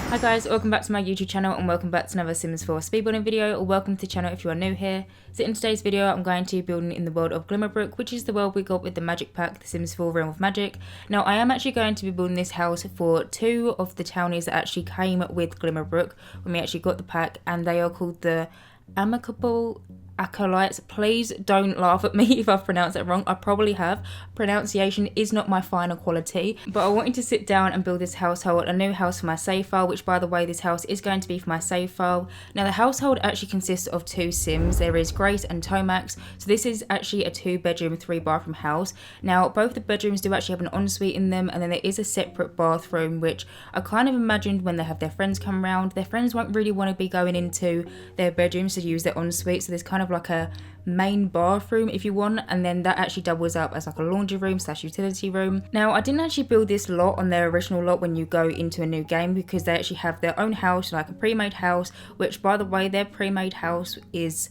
Hi guys, welcome back to my YouTube channel and welcome back to another Sims 4 speedbuilding video, or welcome to the channel if you are new here. So in today's video I'm going to be building in the world of Glimmerbrook, which is the world we got with the magic pack, the Sims 4 Realm of Magic. Now I am actually going to be building this house for two of the townies that actually came with Glimmerbrook when we actually got the pack, and they are called the Amicable Acolytes. Please don't laugh at me if I've pronounced that wrong. I probably have. Pronunciation is not my final quality, but I wanted to sit down and build this household, a new house for my save file, which by the way this house is going to be for my save file. Now the household actually consists of two Sims. There is Grace and Tomax. So this is actually a 2-bedroom 3-bathroom house. Now both the bedrooms do actually have an ensuite in them, and then there is a separate bathroom, which I kind of imagined when they have their friends come round, their friends won't really want to be going into their bedrooms to use their ensuite, so there's kind of like a main bathroom if you want, and then that actually doubles up as like a laundry room / utility room. Now I didn't actually build this lot on their original lot when you go into a new game, because they actually have their own house, like a pre-made house, which by the way their pre-made house is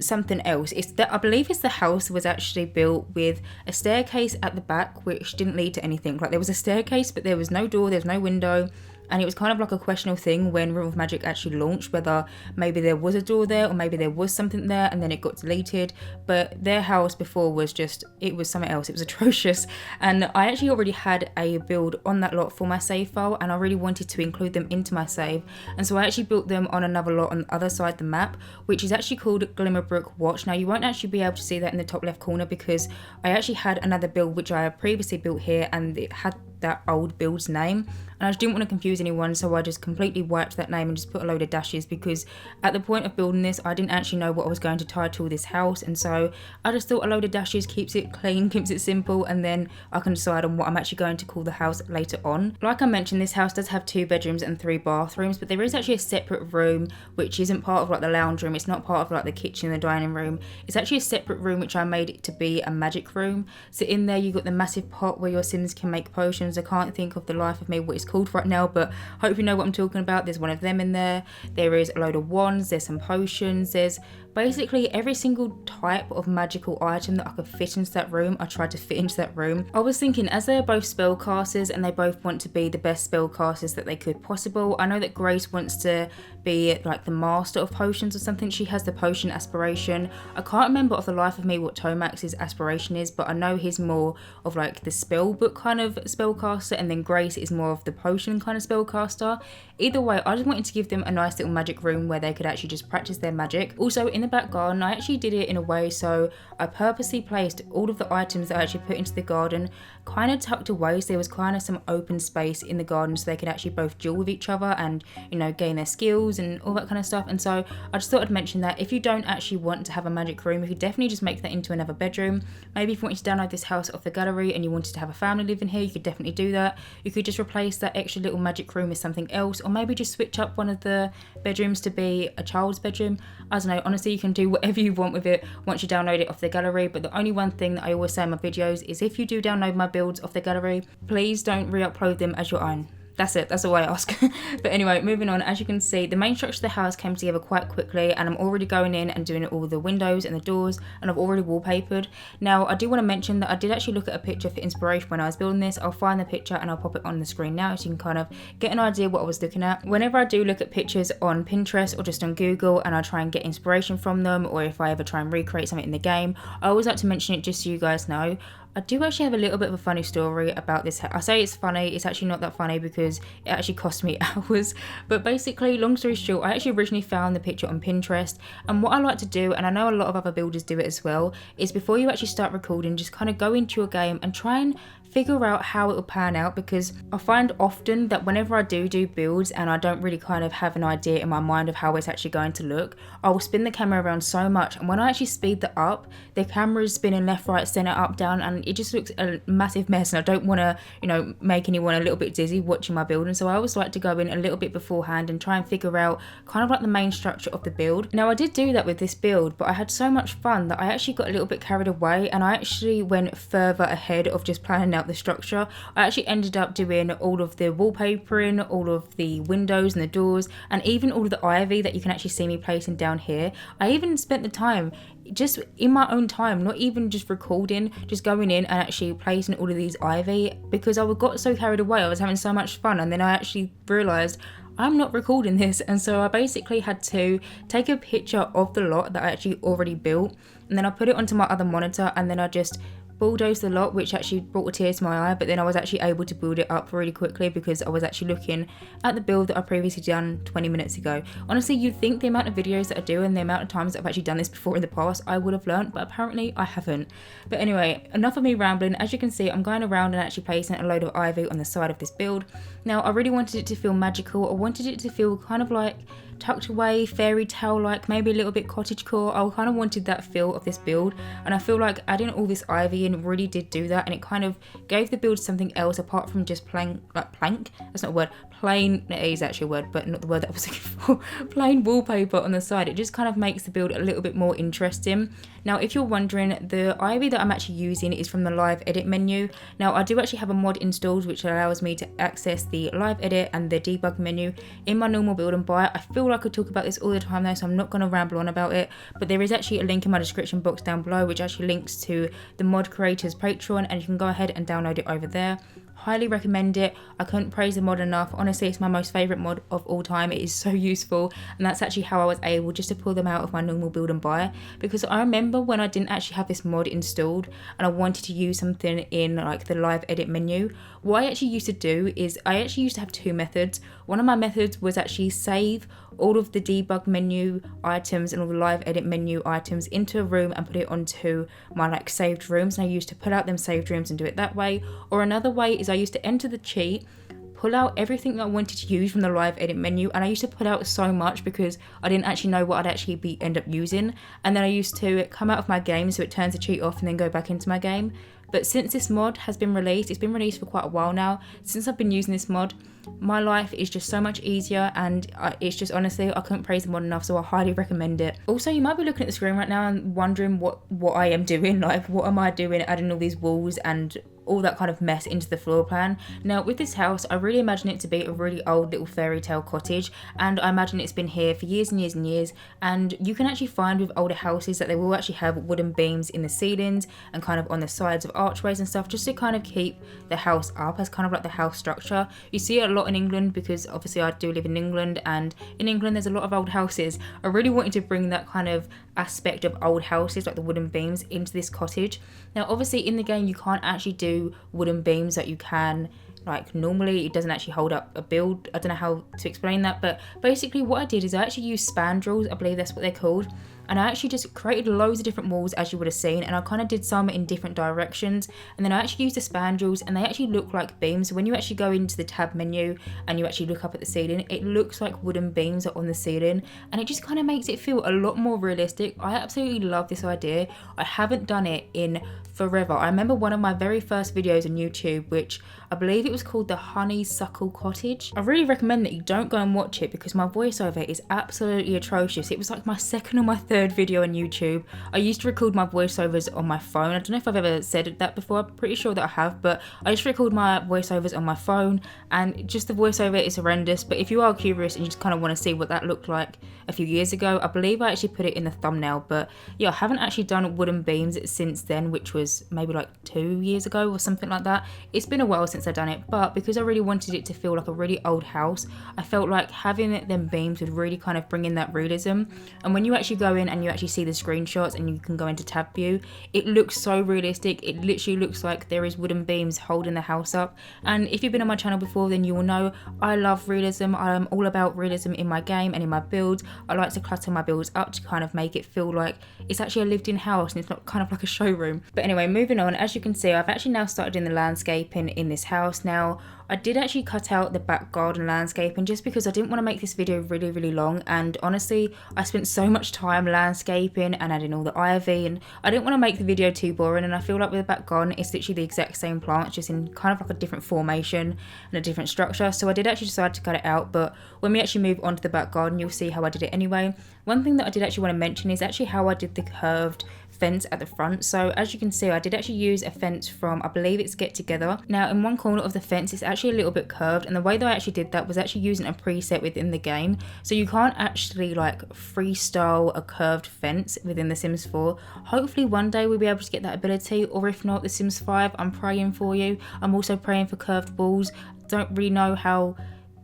something else. I believe it's the house was actually built with a staircase at the back which didn't lead to anything. Like there was a staircase but there was no door, there was no window, and it was kind of like a questionable thing when Realm of Magic actually launched, whether maybe there was a door there or maybe there was something there and then it got deleted. But their house before was just, it was something else. It was atrocious. And I actually already had a build on that lot for my save file, and I really wanted to include them into my save. And so I actually built them on another lot on the other side of the map, which is actually called Glimmerbrook Watch. Now you won't actually be able to see that in the top left corner because I actually had another build which I had previously built here, and it had that old build's name, and I just didn't want to confuse anyone, so I just completely wiped that name and just put a load of dashes, because at the point of building this I didn't actually know what I was going to title this house, and so I just thought a load of dashes keeps it clean, keeps it simple, and then I can decide on what I'm actually going to call the house later on. Like I mentioned, this house does have 2 bedrooms and 3 bathrooms, but there is actually a separate room which isn't part of like the lounge room. It's not part of like the kitchen and the dining room. It's actually a separate room which I made it to be a magic room. So in there you got the massive pot where your Sims can make potions. I can't think of the life of me what it's called right now, but hope you know what I'm talking about. There's one of them in there. There is a load of wands, there's some potions, there's basically every single type of magical item that I could fit into that room. I tried to fit into that room. I was thinking, as they are both spellcasters and they both want to be the best spellcasters that they could possible. I know that Grace wants to be like the master of potions or something. She has the potion aspiration. I can't remember off the life of me what Tomax's aspiration is, but I know he's more of like the spell book kind of spellcaster, and then Grace is more of the potion kind of spellcaster. Either way, I just wanted to give them a nice little magic room where they could actually just practice their magic. Also in the back garden, I actually did it in a way so I purposely placed all of the items that I actually put into the garden kind of tucked away, so there was kind of some open space in the garden so they could actually both duel with each other and, you know, gain their skills and all that kind of stuff. And so I just thought I'd mention that if you don't actually want to have a magic room, you could definitely just make that into another bedroom. Maybe if you wanted to download this house off the gallery and you wanted to have a family living here, you could definitely do that. You could just replace that extra little magic room with something else, or maybe just switch up one of the bedrooms to be a child's bedroom. I don't know, honestly you can do whatever you want with it once you download it off the gallery. But the only one thing that I always say in my videos is if you do download my builds off the gallery, please don't re-upload them as your own. That's it, that's all I ask. But anyway, moving on, as you can see, the main structure of the house came together quite quickly, and I'm already going in and doing all the windows and the doors, and I've already wallpapered. Now, I do want to mention that I did actually look at a picture for inspiration when I was building this. I'll find the picture and I'll pop it on the screen now so you can kind of get an idea what I was looking at. Whenever I do look at pictures on Pinterest or just on Google and I try and get inspiration from them, or if I ever try and recreate something in the game, I always like to mention it just so you guys know. I do actually have a little bit of a funny story about this. I say it's funny, it's actually not that funny because it actually cost me hours. But basically, long story short, I actually originally found the picture on Pinterest. And what I like to do, and I know a lot of other builders do it as well, is before you actually start recording, just kind of go into your game and try and figure out how it will pan out, because I find often that whenever I do builds and I don't really kind of have an idea in my mind of how it's actually going to look, I will spin the camera around so much, and when I actually speed that up, the camera is spinning left, right, center, up, down, and it just looks a massive mess, and I don't want to, you know, make anyone a little bit dizzy watching my build. And so I always like to go in a little bit beforehand and try and figure out kind of like the main structure of the build. Now I did do that with this build, but I had so much fun that I actually got a little bit carried away, and I actually went further ahead of just planning out the structure. I actually ended up doing all of the wallpapering, all of the windows and the doors, and even all of the ivy that you can actually see me placing down here. I even spent the time just in my own time, not even just recording, just going in and actually placing all of these ivy, because I got so carried away. I was having so much fun, and then I actually realised I'm not recording this, and so I basically had to take a picture of the lot that I actually already built, and then I put it onto my other monitor, and then I just bulldozed the lot, which actually brought a tear to my eye. But then I was actually able to build it up really quickly because I was actually looking at the build that I previously done 20 minutes ago. Honestly, you'd think the amount of videos that I do and the amount of times that I've actually done this before in the past, I would have learned, but apparently I haven't. But anyway, enough of me rambling. As you can see, I'm going around and actually placing a load of ivy on the side of this build. Now, I really wanted it to feel magical. I wanted it to feel kind of like tucked away, fairy tale like, maybe a little bit cottagecore. I kind of wanted that feel of this build, and I feel like adding all this ivy in really did do that, and it kind of gave the build something else apart from just plain, like plank, that's not a word, plain, it is actually a word but not the word that I was looking for, plain wallpaper on the side. It just kind of makes the build a little bit more interesting. Now, if you're wondering, the ivy that I'm actually using is from the live edit menu. Now, I do actually have a mod installed which allows me to access the live edit and the debug menu in my normal build and buy. I feel like I talk about this all the time though, so I'm not going to ramble on about it, but there is actually a link in my description box down below which actually links to the mod creator's Patreon, and you can go ahead and download it over there. Highly recommend it. I couldn't praise the mod enough. Honestly, it's my most favourite mod of all time. It is so useful, and that's actually how I was able just to pull them out of my normal build and buy, because I remember when I didn't actually have this mod installed and I wanted to use something in like the live edit menu. What I actually used to do is I actually used to have two methods. One of my methods was actually save all of the debug menu items and all the live edit menu items into a room and put it onto my like saved rooms, and I used to pull out them saved rooms and do it that way. Or another way is I used to enter the cheat, pull out everything that I wanted to use from the live edit menu, and I used to pull out so much because I didn't actually know what I'd actually end up using, and then I used to come out of my game so it turns the cheat off and then go back into my game. But since this mod has been released, it's been released for quite a while now, since I've been using this mod, my life is just so much easier, and it's just, honestly, I couldn't praise the mod enough, so I highly recommend it. Also, you might be looking at the screen right now and wondering what I am doing, like what am I doing adding all these walls and all that kind of mess into the floor plan. Now, with this house, I really imagine it to be a really old little fairy tale cottage, and I imagine it's been here for years and years and years, and you can actually find with older houses that they will actually have wooden beams in the ceilings and kind of on the sides of archways and stuff, just to kind of keep the house up as kind of like the house structure. You see it a lot in England because obviously I do live in England, and in England there's a lot of old houses. I really wanted to bring that kind of aspect of old houses, like the wooden beams, into this cottage. Now, obviously in the game you can't actually do wooden beams that you can like normally. It doesn't actually hold up a build. I don't know how to explain that, but basically what I did is I actually used spandrels, I believe that's what they're called, and I actually just created loads of different walls, as you would have seen, and I kind of did some in different directions, and then I actually used the spandrels, and they actually look like beams. So when you actually go into the tab menu and you actually look up at the ceiling, it looks like wooden beams are on the ceiling, and it just kind of makes it feel a lot more realistic. I absolutely love this idea. I haven't done it in forever. I remember one of my very first videos on YouTube, which I believe it was called the Honeysuckle Cottage. I really recommend that you don't go and watch it because my voiceover is absolutely atrocious. It was like my second or my third video on YouTube. I used to record my voiceovers on my phone. I don't know if I've ever said that before. I'm pretty sure that I have, but I just record my voiceovers on my phone, and just the voiceover is horrendous. But if you are curious and you just kind of want to see what that looked like a few years ago, I believe I actually put it in the thumbnail. But yeah, I haven't actually done wooden beams since then, which was maybe like 2 years ago or something like that. It's been a while since I've done it, but because I really wanted it to feel like a really old house, I felt like having them beams would really kind of bring in that realism. And when you actually go in and you actually see the screenshots and you can go into tab view, it looks so realistic. It literally looks like there is wooden beams holding the house up. And if you've been on my channel before, then you will know I love realism. I'm all about realism in my game and in my builds. I like to clutter my builds up to kind of make it feel like it's actually a lived-in house and it's not kind of like a showroom. But anyway, moving on, as you can see, I've actually now started in the landscaping in this house. Now, I did actually cut out the back garden landscaping just because I didn't want to make this video really long, and honestly I spent so much time landscaping and adding all the ivy, and I didn't want to make the video too boring. And I feel like with the back garden it's literally the exact same plants, just in kind of like a different formation and a different structure, so I did actually decide to cut it out. But when we actually move on to the back garden, you'll see how I did it anyway. One thing that I did actually want to mention is actually how I did the curved fence at the front. So as you can see, I did actually use a fence from, I believe it's Get Together. Now in one corner of the fence it's actually a little bit curved, and the way that I actually did that was actually using a preset within the game. So you can't actually like freestyle a curved fence within The Sims 4. Hopefully one day we'll be able to get that ability, or if not, The Sims 5, I'm praying for you. I'm also praying for curved walls. Don't really know how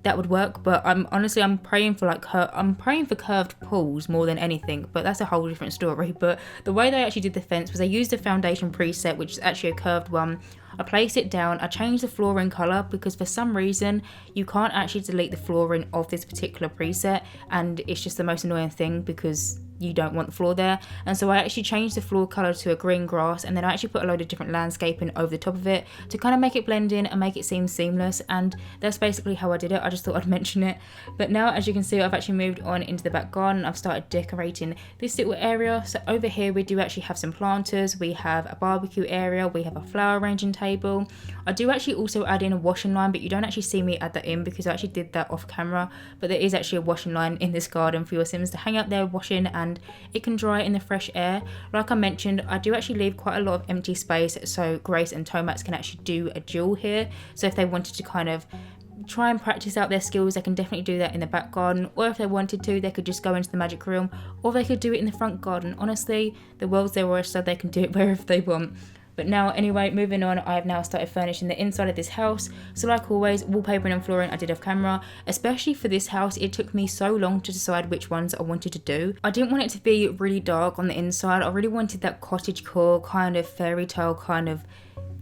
that would work, but I'm praying for like I'm praying for curved pools more than anything, but that's a whole different story. But the way they actually did the fence was I used the foundation preset, which is actually a curved one. I placed it down, I changed the flooring colour because for some reason you can't actually delete the flooring of this particular preset, and it's just the most annoying thing because you don't want the floor there. And so I actually changed the floor colour to a green grass, and then I actually put a load of different landscaping over the top of it to kind of make it blend in and make it seem seamless, and that's basically how I did it. I just thought I'd mention it. But now, as you can see, I've actually moved on into the back garden. I've started decorating this little area. So over here we do actually have some planters, we have a barbecue area, we have a flower arranging table. I do actually also add in a washing line, but you don't actually see me add that in because I actually did that off camera. But there is actually a washing line in this garden for your Sims to hang out there washing, and it can dry in the fresh air. Like I mentioned, I do actually leave quite a lot of empty space so Grace and Tomax can actually do a duel here. So if they wanted to kind of try and practice out their skills, they can definitely do that in the back garden, or if they wanted to, they could just go into the magic room, or they could do it in the front garden. Honestly, the world's their oyster, they can do it wherever they want. But now, anyway, moving on, I have now started furnishing the inside of this house. So like always, wallpapering and flooring I did off camera. Especially for this house, it took me so long to decide which ones I wanted to do. I didn't want it to be really dark on the inside. I really wanted that cottagecore kind of fairy tale kind of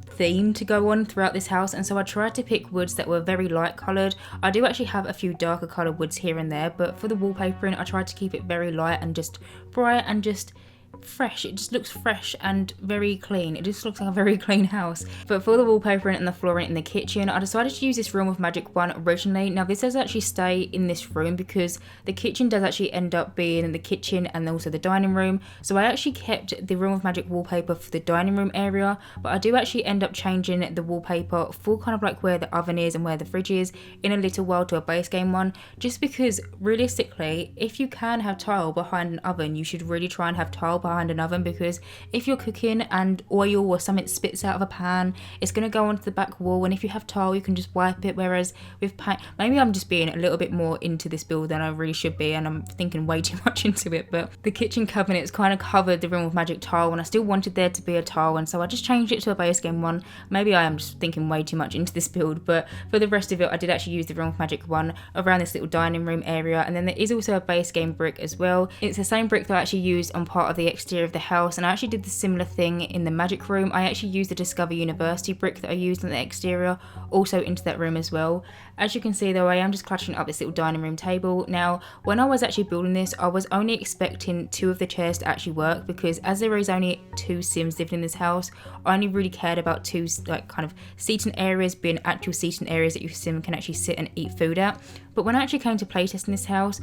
theme to go on throughout this house, and so I tried to pick woods that were very light coloured. I do actually have a few darker coloured woods here and there, but for the wallpapering I tried to keep it very light and just bright and just fresh. It just looks fresh and very clean. It just looks like a very clean house. But for the wallpapering and the flooring in the kitchen, I decided to use this Realm of Magic one originally. Now this does actually stay in this room because the kitchen does actually end up being in the kitchen and also the dining room. So I actually kept the Realm of Magic wallpaper for the dining room area, but I do actually end up changing the wallpaper for kind of like where the oven is and where the fridge is in a little while to a base game one, just because realistically, if you can have tile behind an oven, you should really try and have tile behind an oven, because if you're cooking and oil or something spits out of a pan, it's going to go onto the back wall, and if you have tile you can just wipe it, whereas with paint, maybe I'm just being a little bit more into this build than I really should be and I'm thinking way too much into it, but the kitchen cabinets kind of covered the Realm of Magic tile and I still wanted there to be a tile, and so I just changed it to a base game one. Maybe I am just thinking way too much into this build, but for the rest of it I did actually use the Realm of Magic one around this little dining room area, and then there is also a base game brick as well. It's the same brick that I actually used on part of the exterior of the house, and I actually did the similar thing in the magic room. I actually used the Discover University brick that I used on the exterior also into that room as well. As you can see though, I am just clutching up this little dining room table. Now when I was actually building this, I was only expecting 2 of the chairs to actually work, because as there is only 2 Sims living in this house, I only really cared about 2 like kind of seating areas being actual seating areas that your Sim can actually sit and eat food at. But when I actually came to playtesting this house,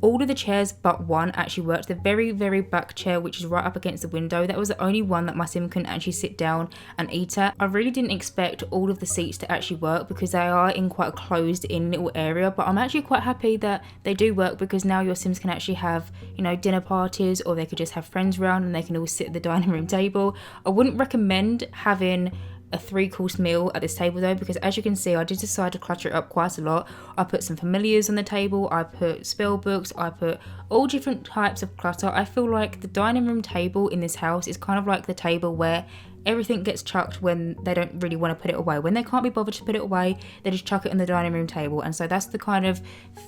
all of the chairs but one actually worked. The very back chair, which is right up against the window, that was the only one that my Sim couldn't actually sit down and eat at. I really didn't expect all of the seats to actually work because they are in quite a closed in little area, but I'm actually quite happy that they do work, because now your Sims can actually have, you know, dinner parties, or they could just have friends around and they can all sit at the dining room table. I wouldn't recommend having a 3-course meal at this table though, because as you can see I did decide to clutter it up quite a lot. I put some familiars on the table, I put spell books, I put all different types of clutter. I feel like the dining room table in this house is kind of like the table where everything gets chucked when they don't really want to put it away. When they can't be bothered to put it away, they just chuck it on the dining room table. And so that's the kind of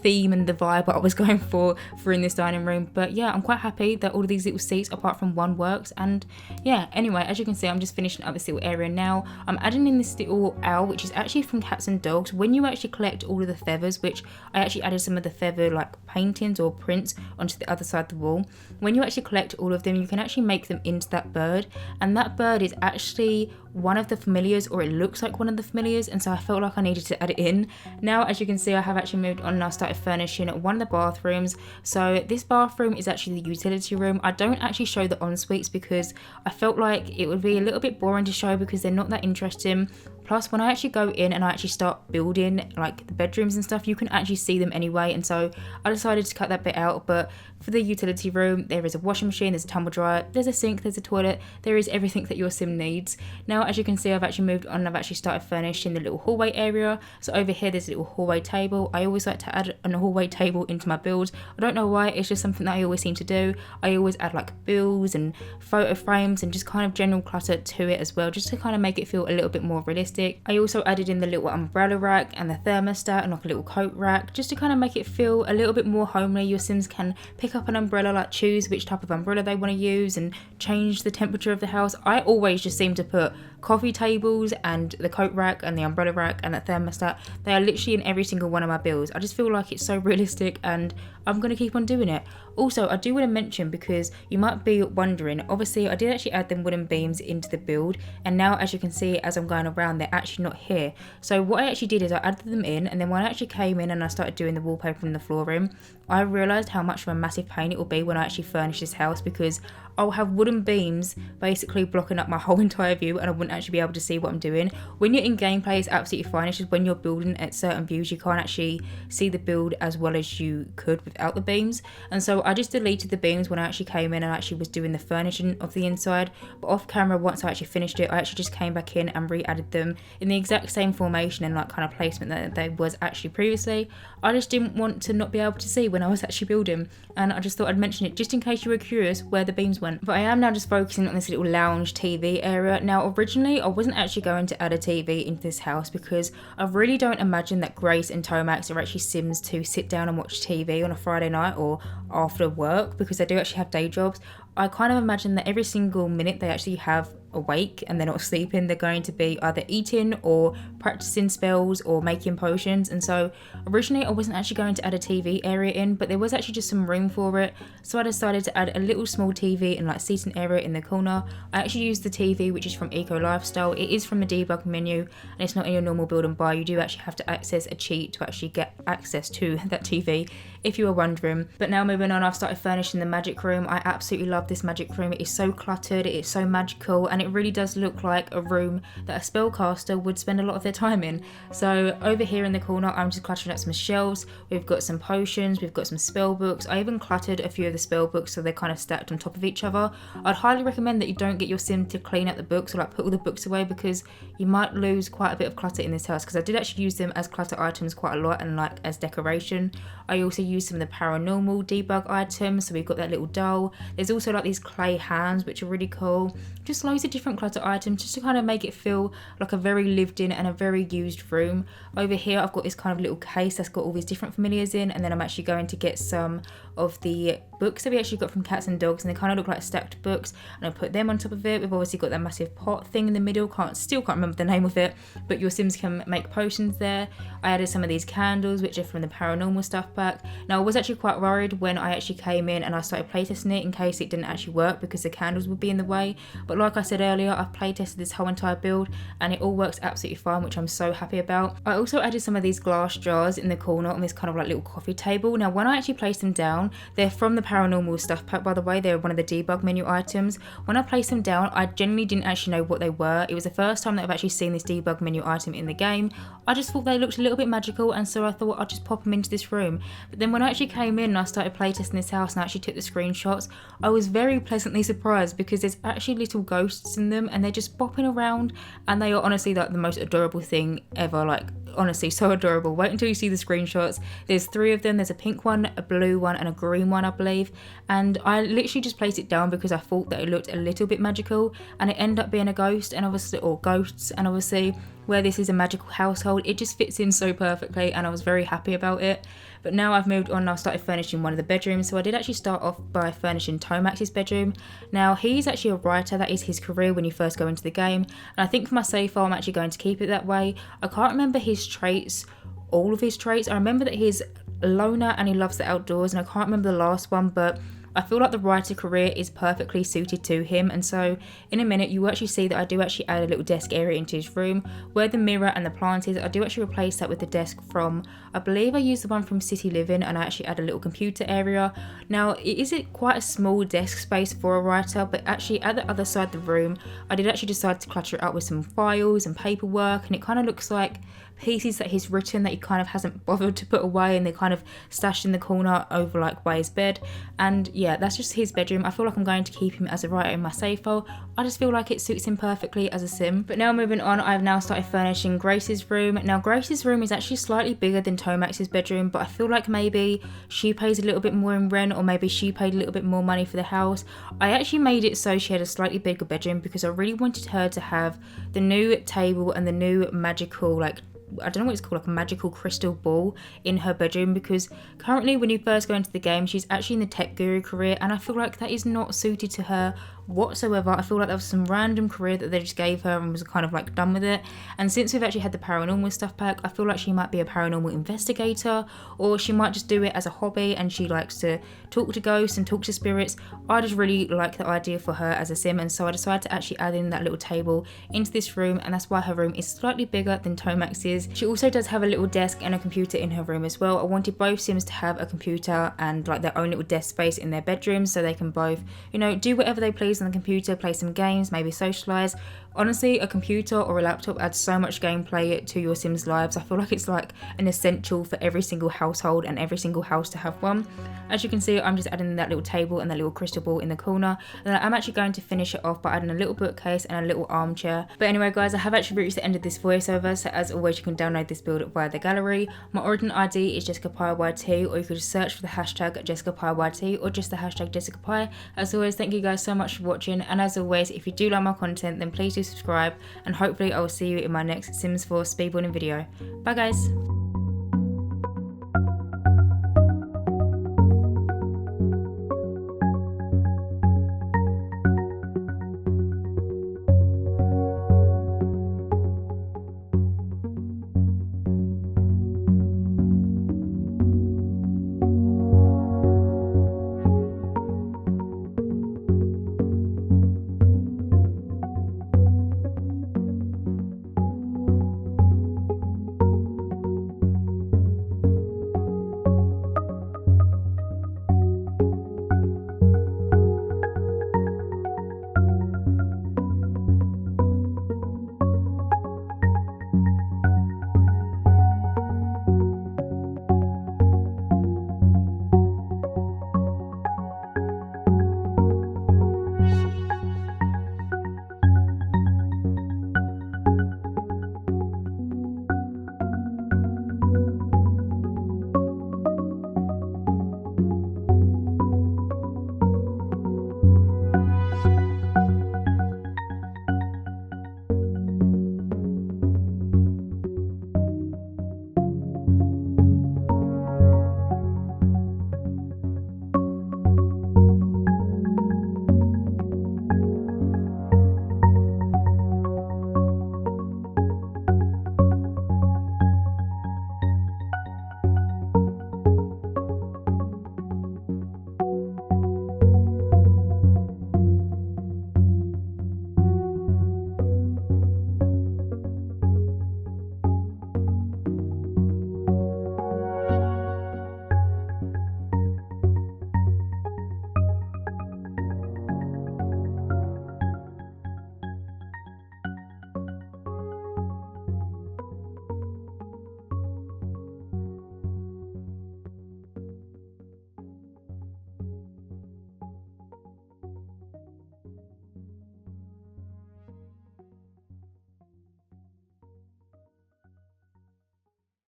theme and the vibe I was going for in this dining room. But yeah, I'm quite happy that all of these little seats apart from one works. And yeah, anyway, as you can see, I'm just finishing up this little area now. I'm adding in this little owl, which is actually from Cats and Dogs. When you actually collect all of the feathers, which I actually added some of the feather like paintings or prints onto the other side of the wall, when you actually collect all of them, you can actually make them into that bird, and that bird is actually one of the familiars, or it looks like one of the familiars, and so I felt like I needed to add it in. Now, as you can see, I have actually moved on and I started furnishing one of the bathrooms. So this bathroom is actually the utility room. I don't actually show the en-suites because I felt like it would be a little bit boring to show because they're not that interesting. Plus, when I actually go in and I actually start building like the bedrooms and stuff, you can actually see them anyway, and so I decided to cut that bit out. But for the utility room, there is a washing machine, there's a tumble dryer, there's a sink, there's a toilet, there is everything that your sim needs. Now, as you can see, I've actually moved on and I've actually started furnishing the little hallway area. So over here, there's a little hallway table. I always like to add a hallway table into my build. I don't know why, it's just something that I always seem to do. I always add like bills and photo frames and just kind of general clutter to it as well, just to kind of make it feel a little bit more realistic. I also added in the little umbrella rack and the thermostat and like a little coat rack, just to kind of make it feel a little bit more homely. Your sims can pick up an umbrella, like choose which type of umbrella they want to use and change the temperature of the house. I always just seem to put coffee tables and the coat rack and the umbrella rack and the thermostat. They are literally in every single one of my builds. I just feel like it's so realistic and I'm going to keep on doing it. Also, I do want to mention, because you might be wondering, obviously I did actually add them wooden beams into the build, and now as you can see as I'm going around, they're actually not here. So what I actually did is I added them in, and then when I actually came in and I started doing the wallpaper in the flooring, I realised how much of a massive pain it will be when I actually furnish this house, because I'll have wooden beams basically blocking up my whole entire view and I wouldn't actually be able to see what I'm doing. When you're in gameplay, it's absolutely fine. It's just when you're building at certain views, you can't actually see the build as well as you could without the beams. And so I just deleted the beams when I actually came in and actually was doing the furnishing of the inside. But off camera, once I actually finished it, I actually just came back in and re-added them in the exact same formation and like kind of placement that they was actually previously. I just didn't want to not be able to see when I was actually building, and I just thought I'd mention it just in case you were curious where the beams went. But I am now just focusing on this little lounge TV area. Now, originally I wasn't actually going to add a TV into this house because I really don't imagine that Grace and Tomax are actually sims to sit down and watch TV on a Friday night or after work, because they do actually have day jobs. I kind of imagine that every single minute they actually have awake and they're not sleeping, they're going to be either eating or practicing spells or making potions. And so originally I wasn't actually going to add a TV area in, but there was actually just some room for it, so I decided to add a little small TV and like seating area in the corner. I actually used the TV which is from Eco Lifestyle. It is from the debug menu and it's not in your normal build and buy. You do actually have to access a cheat to actually get access to that TV, if you were wondering. But now moving on, I've started furnishing the magic room. I absolutely love this magic room. It is so cluttered, it is so magical, and it really does look like a room that a spellcaster would spend a lot of their time in. So over here in the corner, I'm just cluttering up some shelves. We've got some potions, we've got some spell books. I even cluttered a few of the spell books so they're kind of stacked on top of each other. I'd highly recommend that you don't get your sim to clean up the books or like put all the books away, because you might lose quite a bit of clutter in this house, because I did actually use them as clutter items quite a lot and like as decoration. I also used some of the paranormal debug items, so we've got that little doll. There's also like these clay hands which are really cool. Just loads of different clutter items just to kind of make it feel like a very lived in and a very used room. Over here I've got this kind of little case that's got all these different familiars in, and then I'm actually going to get some of the books that we actually got from Cats and Dogs, and they kind of look like stacked books, and I put them on top of it. We've obviously got that massive pot thing in the middle, still can't remember the name of it, but your sims can make potions there. I added some of these candles which are from the Paranormal Stuff pack. Now I was actually quite worried when I actually came in and I started playtesting it in case it didn't actually work because the candles would be in the way, but like I said earlier, I've playtested this whole entire build and it all works absolutely fine, which I'm so happy about. I also added some of these glass jars in the corner on this kind of like little coffee table. Now when I actually placed them down, they're from the Paranormal Stuff pack, by the way. They're one of the debug menu items. When I placed them down, I genuinely didn't actually know what they were. It was the first time that I've actually seen this debug menu item in the game. I just thought they looked a little bit magical, and so I thought I'd just pop them into this room. But then when I actually came in and I started playtesting this house and I actually took the screenshots, I was very pleasantly surprised because there's actually little ghosts in them and they're just bopping around, and they are honestly like the most adorable thing ever. Like honestly, so adorable. Wait until you see the screenshots. There's 3 of them. There's a pink one, a blue one, and a green one, I believe. And I literally just placed it down because I thought that it looked a little bit magical, and it ended up being a ghost, and obviously, or ghosts, and obviously where this is a magical household, it just fits in so perfectly, and I was very happy about it. But now I've moved on and I've started furnishing one of the bedrooms. So I did actually start off by furnishing Tomax's bedroom. Now he's actually a writer, that is his career when you first go into the game, and I think for my save file I'm actually going to keep it that way. I can't remember his traits, all of his traits. I remember that he's a loner and he loves the outdoors, and I can't remember the last one, but I feel like the writer career is perfectly suited to him. And so in a minute you will actually see that I do actually add a little desk area into his room. Where the mirror and the plant is, I do actually replace that with the desk from, I believe I used the one from City Living, and I actually add a little computer area. Now it is quite a small desk space for a writer, but actually at the other side of the room I did actually decide to clutter it up with some files and paperwork, and it kind of looks like pieces that he's written that he kind of hasn't bothered to put away, and they're kind of stashed in the corner over like by his bed. And yeah, that's just his bedroom. I feel like I'm going to keep him as a writer in my save file. I just feel like it suits him perfectly as a sim. But now moving on, I've now started furnishing Grace's room. Now Grace's room is actually slightly bigger than Tomax's bedroom, but I feel like maybe she pays a little bit more in rent, or maybe she paid a little bit more money for the house. I actually made it so she had a slightly bigger bedroom because I really wanted her to have the new table and the new magical, like, I don't know what it's called, like a magical crystal ball in her bedroom, because currently when you first go into the game she's actually in the tech guru career, and I feel like that is not suited to her whatsoever. I feel like that was some random career that they just gave her and was kind of like done with it. And since we've actually had the Paranormal Stuff pack, I feel like she might be a paranormal investigator, or she might just do it as a hobby and she likes to talk to ghosts and talk to spirits. I just really like the idea for her as a sim, and so I decided to actually add in that little table into this room, and that's why her room is slightly bigger than Tomax's. She also does have a little desk and a computer in her room as well. I wanted both sims to have a computer and like their own little desk space in their bedrooms, so they can both, you know, do whatever they please on the computer, play some games, maybe socialize. Honestly, a computer or a laptop adds so much gameplay to your Sims' lives. I feel like it's like an essential for every single household and every single house to have one. As you can see, I'm just adding that little table and that little crystal ball in the corner, and then I'm actually going to finish it off by adding a little bookcase and a little armchair. But anyway guys, I have actually reached the end of this voiceover, so as always you can download this build via the gallery. My origin ID is JessicapieYT, or you could just search for the hashtag JessicapieYT or just the hashtag Jessicapie. As always, thank you guys so much for watching, and as always, if you do like my content then please do subscribe, and hopefully I will see you in my next Sims 4 speedrunning video. Bye guys!